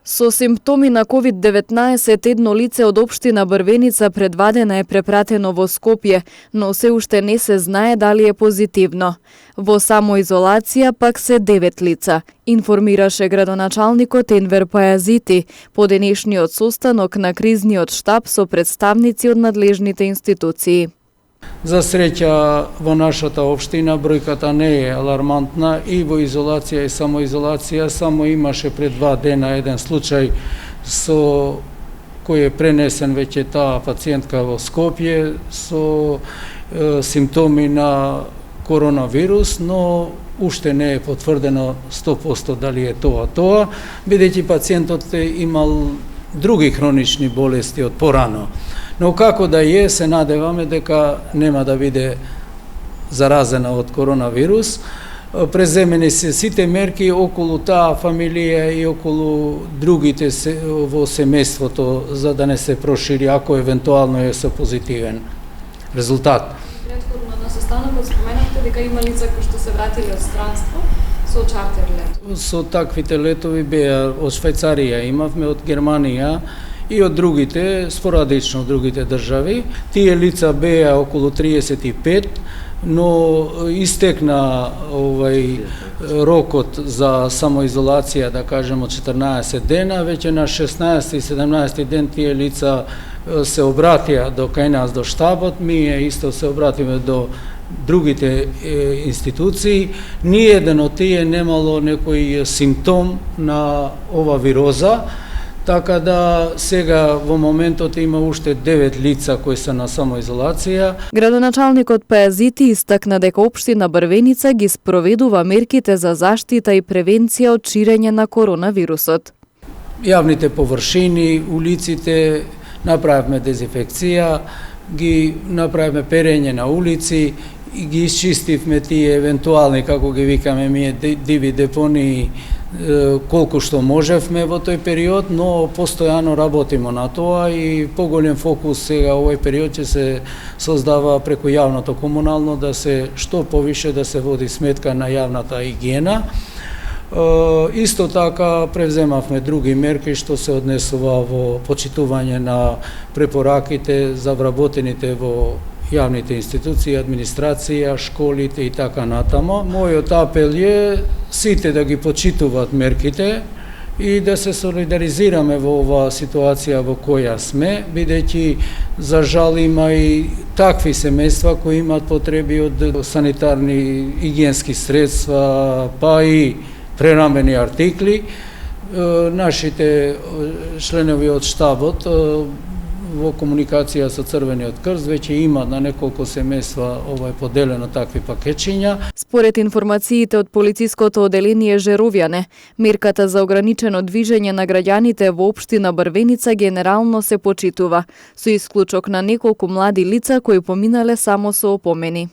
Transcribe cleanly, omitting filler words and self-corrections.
Со симптоми на COVID-19 едно лице од општина Брвеница предвадена е препратено во Скопје, но се уште не се знае дали е позитивно. Во самоизолација пак се 9 лица, информираше градоначалникот Енвер Пајазити по денешниот состанок на кризниот штаб со представници од надлежните институции. За среќа во нашата општина бројката не е алармантна и во изолација и самоизолација. Само имаше пред 2 дена еден случај со кој е пренесен веќе таа пациентка во Скопје со симптоми на коронавирус, но уште не е потврдено 100% дали е тоа, бидејќи пациентот е имал други хронични болести од порано. Но како да е, се надеваме дека нема да биде заразена од коронавирус. Преземени се сите мерки околу таа фамилија и околу другите во семејството, за да не се прошири ако евентуално е со позитивен резултат. Претходно на состанокот споменавте дека има лица кои што се вратиле од странство со чартер летови. Со таквите летови беа од Швајцарија, имавме од Германија и од другите, спорадично од другите држави. Тие лица беа околу 35, но истекна рокот за самоизолација, да кажем, од 14 дена, веќе на 16 и 17 ден тие лица се обратија до кај нас, до штабот, ние исто се обратиме до другите институции. Ниеден од тие немало некој симптом на ова вироза, така да сега во моментот има уште 9 лица кои се на самоизолација. Градоначалникот Пајазити истакна дека општина Брвеница ги спроведува мерките за заштита и превенција од ширење на коронавирусот. Јавните површини, улиците, направивме дезинфекција, ги направивме перење на улици и ги исчистивме тие евентуални, како ги викаме ние, диви депонии, колку што можевме во тој период, но постојано работиме на тоа и поголем фокус сега овој период ќе се создава преку јавното комунално, да се што повише да се води сметка на јавната хигиена. Исто така превземавме други мерки што се однесува во почитување на препораките за вработените во јавните институции, администрација, школите и така натамо. Мојот апел е сите да ги почитуваат мерките и да се солидаризираме во оваа ситуација во која сме, бидејќи за жал има и такви семејства кои имаат потреби од санитарни хигиенски средства, па и прерамбени артикли. Нашите членови од штабот во комуникација со Црвениот крст веќе има на неколку семејства поделено такви пакетчиња. Според информациите од полициското оделение Жеровјане, мерката за ограничено движење на граѓаните во општина Брвеница генерално се почитува, со исклучок на неколку млади лица кои поминале само со опомени.